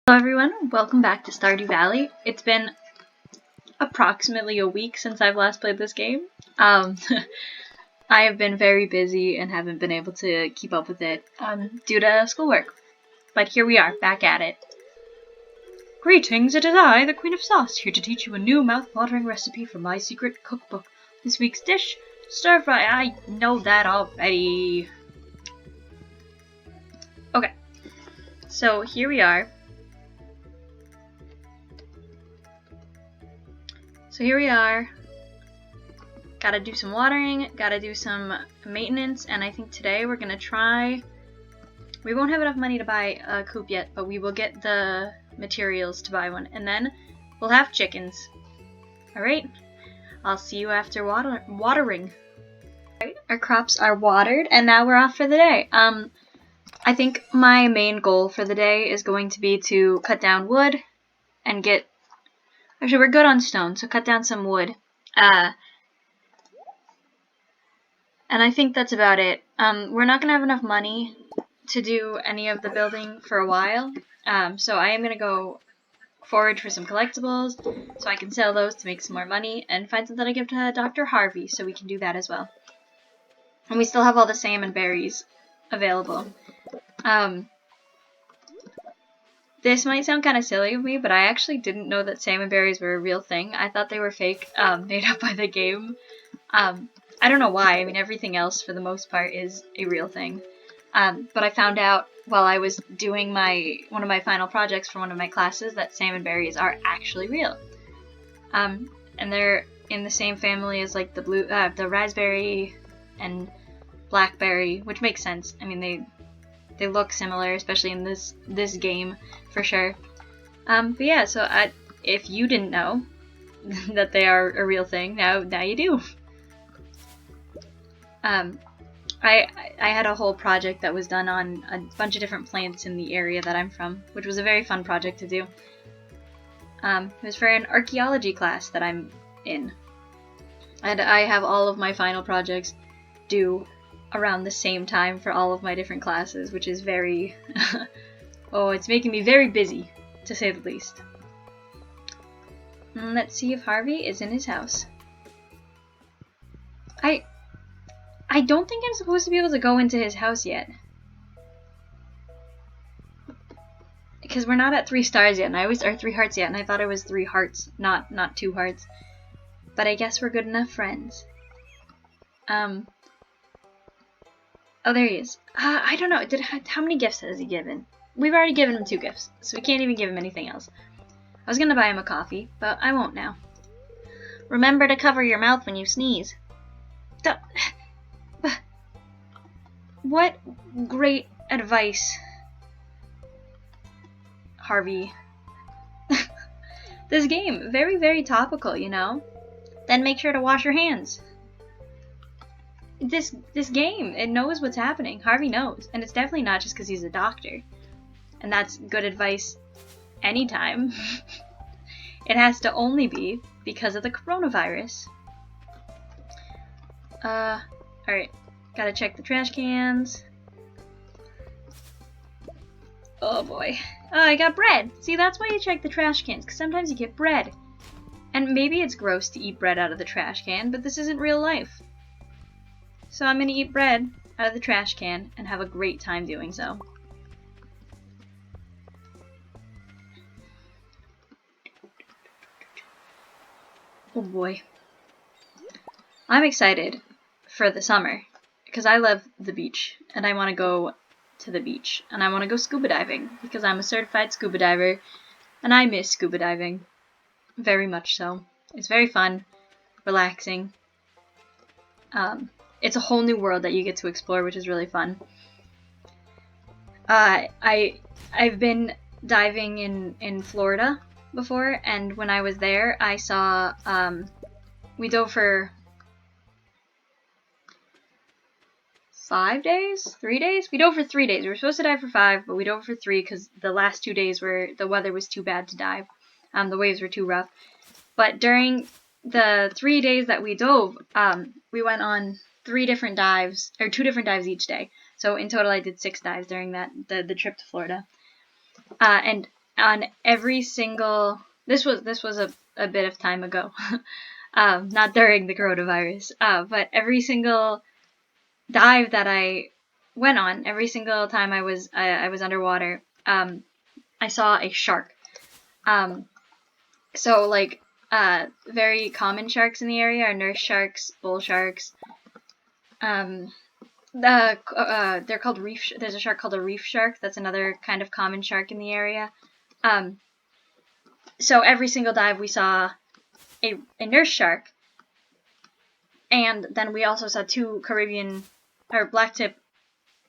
Hello everyone, welcome back to Stardew Valley. It's been approximately a week since I've last played this game. I have been very busy and haven't been able to keep up with it due to schoolwork. But here we are, back at it. Greetings, it is I, the Queen of Sauce, here to teach you a new mouth-watering recipe from my secret cookbook. This week's dish, stir-fry. I know that already. Okay, so here we are. Gotta do some watering, gotta do some maintenance, and I think today we're gonna try... We won't have enough money to buy a coop yet, but we will get the materials to buy one, and then we'll have chickens. Alright, I'll see you after watering. Right, our crops are watered, and now we're off for the day. I think my main goal for the day is going to be to cut down wood and get... Actually, we're good on stone, so cut down some wood. And I think that's about it. We're not going to have enough money to do any of the building for a while. So I am going to go forage for some collectibles so I can sell those to make some more money and find something to give to Dr. Harvey so we can do that as well. And we still have all the salmon berries available. This might sound kind of silly of me, but I actually didn't know that salmon berries were a real thing. I thought they were fake, made up by the game. I don't know why. I mean, everything else, for the most part, is a real thing. But I found out while I was doing one of my final projects for one of my classes that salmon berries are actually real. And they're in the same family as like the raspberry and blackberry, which makes sense. I mean, they look similar, especially in this game, for sure. But yeah, so if you didn't know that they are a real thing, now you do. I had a whole project that was done on a bunch of different plants in the area that I'm from, which was a very fun project to do. It was for an archaeology class that I'm in. And I have all of my final projects due around the same time for all of my different classes, which is very... oh, it's making me very busy, to say the least. Let's see if Harvey is in his house. I don't think I'm supposed to be able to go into his house yet. Because we're not at 3 stars yet, or 3 hearts yet, and I thought it was 3 hearts, not 2 hearts. But I guess we're good enough friends. Oh, there he is. I don't know. How many gifts has he given? We've already given him 2 gifts, so we can't even give him anything else. I was gonna buy him a coffee, but I won't now. Remember to cover your mouth when you sneeze. What great advice, Harvey. This game, very, very topical, you know? Then make sure to wash your hands. This game, it knows what's happening. Harvey knows. And it's definitely not just because he's a doctor. And that's good advice anytime. It has to only be because of the coronavirus. Alright. Gotta check the trash cans. Oh boy. Oh, I got bread. See, that's why you check the trash cans, because sometimes you get bread. And maybe it's gross to eat bread out of the trash can, but this isn't real life. So I'm gonna eat bread out of the trash can and have a great time doing so. Oh boy. I'm excited for the summer because I love the beach and I want to go to the beach and I want to go scuba diving because I'm a certified scuba diver and I miss scuba diving very much so. It's very fun, relaxing. It's a whole new world that you get to explore, which is really fun. I've been diving in Florida before, and when I was there, I saw we dove for 5 days? 3 days? We dove for 3 days. We were supposed to dive for 5, but we dove for 3 because the last 2 days the weather was too bad to dive. The waves were too rough. But during the 3 days that we dove, we went on 3 different dives, or 2 different dives each day. So in total I did 6 dives during the trip to Florida. And on every single, this was a bit of time ago, not during the coronavirus, but every single dive that I went on, every single time I was underwater, I saw a shark. So like very common sharks in the area are nurse sharks, bull sharks. They're called reef. There's a shark called a reef shark. That's another kind of common shark in the area. So every single dive we saw a nurse shark, and then we also saw two Caribbean or blacktip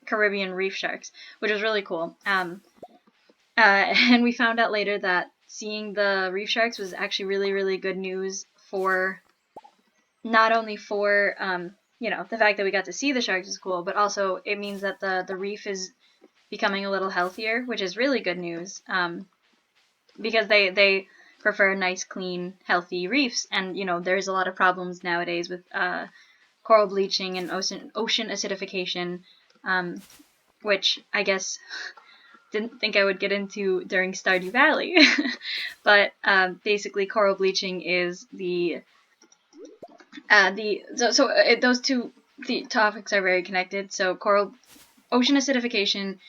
Caribbean reef sharks, which was really cool. And we found out later that seeing the reef sharks was actually really, really good news for not only for the fact that we got to see the sharks is cool, but also it means that the reef is becoming a little healthier, which is really good news. Because they prefer nice, clean, healthy reefs, and there's a lot of problems nowadays with coral bleaching and ocean acidification, which I guess didn't think I would get into during Stardew Valley. But basically coral bleaching is those two topics are very connected. So ocean acidification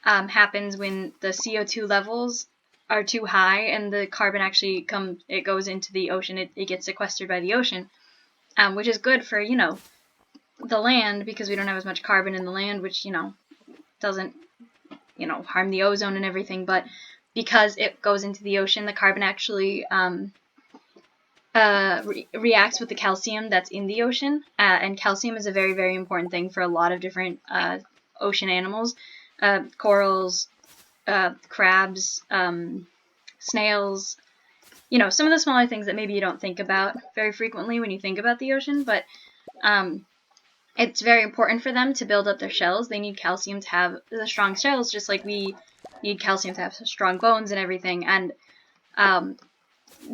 happens when the CO2 levels are too high and the carbon actually goes into the ocean. It gets sequestered by the ocean, which is good for the land, because we don't have as much carbon in the land, which doesn't harm the ozone and everything. But because it goes into the ocean, the carbon actually reacts with the calcium that's in the ocean, and calcium is a very, very important thing for a lot of different ocean animals, corals, crabs, snails, some of the smaller things that maybe you don't think about very frequently when you think about the ocean, but it's very important for them to build up their shells. They need calcium to have the strong shells, just like we need calcium to have strong bones and everything. And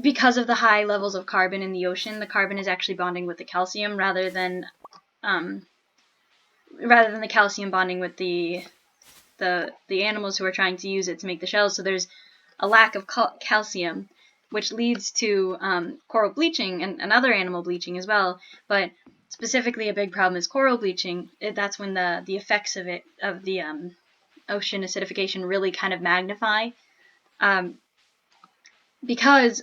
because of the high levels of carbon in the ocean, the carbon is actually bonding with the calcium rather than the calcium bonding with the animals who are trying to use it to make the shells. So there's a lack of calcium, which leads to coral bleaching and other animal bleaching as well. But specifically, a big problem is coral bleaching. That's when the effects of the ocean acidification really kind of magnify, because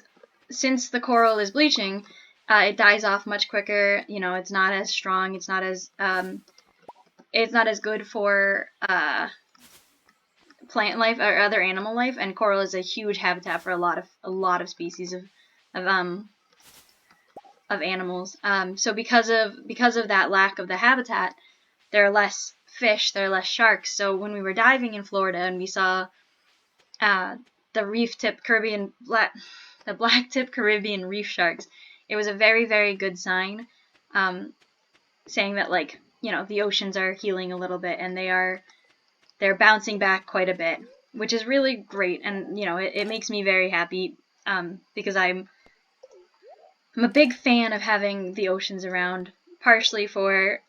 since the coral is bleaching, it dies off much quicker. It's not as strong. It's not as good for plant life or other animal life, and coral is a huge habitat for a lot of species of animals. So because of that lack of the habitat, there are less fish, there are less sharks. So when we were diving in Florida and we saw the blacktip Caribbean reef sharks, it was a very, very good sign, saying that the oceans are healing a little bit and they're bouncing back quite a bit, which is really great. And it makes me very happy, because I'm a big fan of having the oceans around, partially for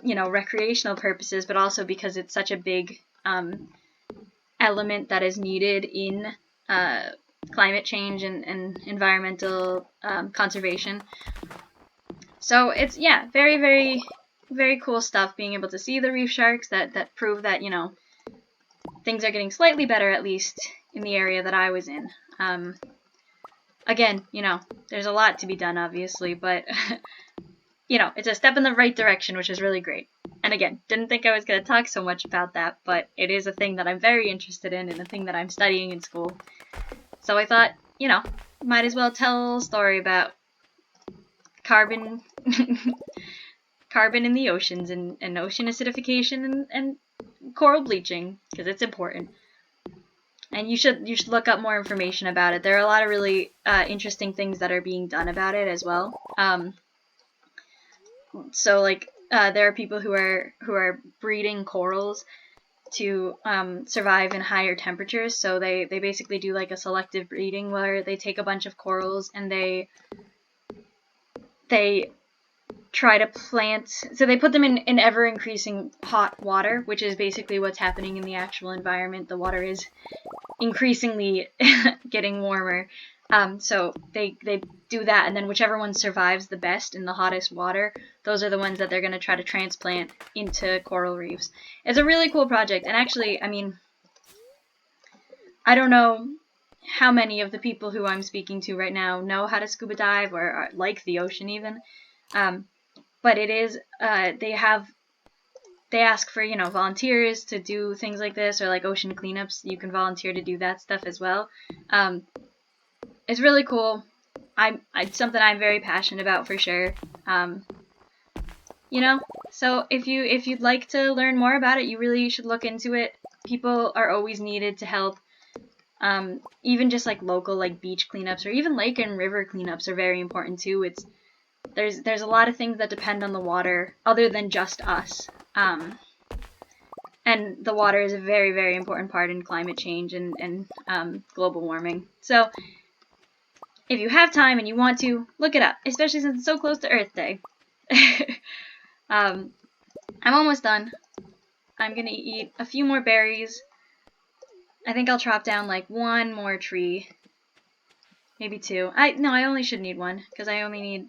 recreational purposes, but also because it's such a big element that is needed in climate change and environmental conservation. So it's very, very, very cool stuff being able to see the reef sharks that prove that things are getting slightly better, at least in the area that I was in. Again, there's a lot to be done, obviously, but it's a step in the right direction, which is really great. And again, didn't think I was going to talk so much about that, but it is a thing that I'm very interested in and a thing that I'm studying in school. So I thought, might as well tell a story about carbon in the oceans and ocean acidification and coral bleaching, because it's important. And you should look up more information about it. There are a lot of really interesting things that are being done about it as well. So there are people who are breeding corals to survive in higher temperatures. So they basically do a selective breeding where they take a bunch of corals and they try to plant. So they put them in ever increasing hot water, which is basically what's happening in the actual environment. The water is increasingly getting warmer. So they do that, and then whichever one survives the best in the hottest water, those are the ones that they're going to try to transplant into coral reefs. It's a really cool project, and actually, I mean, I don't know how many of the people who I'm speaking to right now know how to scuba dive or like the ocean even, but it is they ask for, you know, volunteers to do things like this, or like ocean cleanups. You can volunteer to do that stuff as well. It's really cool. It's something I'm very passionate about for sure. You know, so if you'd like to learn more about it, you really should look into it. People are always needed to help. Even just like local like beach cleanups or even lake and river cleanups are very important too. There's a lot of things that depend on the water other than just us. And the water is a very, very important part in climate change and global warming. So if you have time and you want to, look it up, especially since it's so close to Earth Day. I'm almost done. I'm going to eat a few more berries. I think I'll chop down like one more tree. Maybe two. No, I only should need one because I only need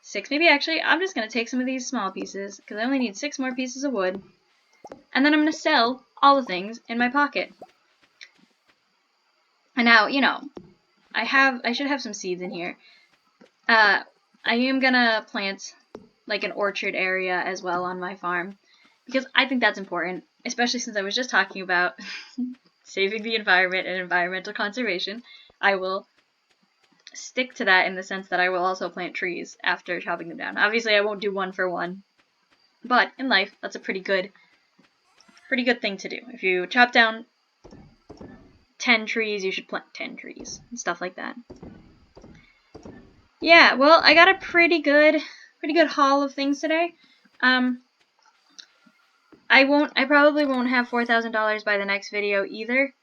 6. Maybe actually, I'm just going to take some of these small pieces because I only need 6 more pieces of wood. And then I'm going to sell all the things in my pocket. And now, you know, I should have some seeds in here. I am going to plant like an orchard area as well on my farm because I think that's important, especially since I was just talking about saving the environment and environmental conservation. I will stick to that in the sense that I will also plant trees after chopping them down. Obviously, I won't do one for one, but in life, that's a pretty good thing to do. If you chop down 10 trees, you should plant 10 trees and stuff like that. Yeah, well, I got a pretty good haul of things today. I probably won't have $4,000 by the next video either.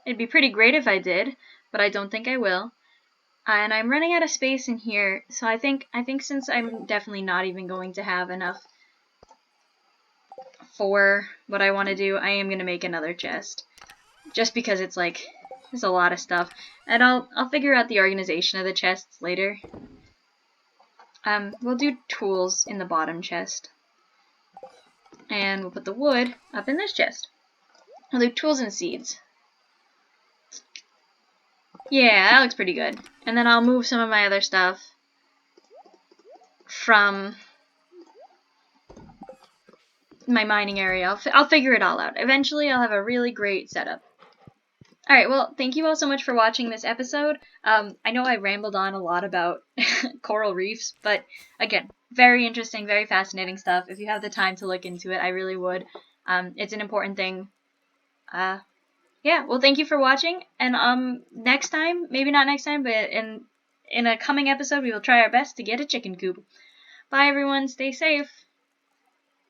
It'd be pretty great if I did, but I don't think I will. And I'm running out of space in here, so I think since I'm definitely not even going to have enough for what I want to do, I am going to make another chest. Just because it's like, there's a lot of stuff. And I'll figure out the organization of the chests later. We'll do tools in the bottom chest. And we'll put the wood up in this chest. We'll do tools and seeds. Yeah, that looks pretty good. And then I'll move some of my other stuff from my mining area. I'll figure it all out. Eventually, I'll have a really great setup. Alright, well, thank you all so much for watching this episode. I know I rambled on a lot about coral reefs, but again, very interesting, very fascinating stuff. If you have the time to look into it, I really would. It's an important thing. Yeah, well, thank you for watching, and next time, maybe not next time, but in a coming episode, we will try our best to get a chicken coop. Bye, everyone. Stay safe.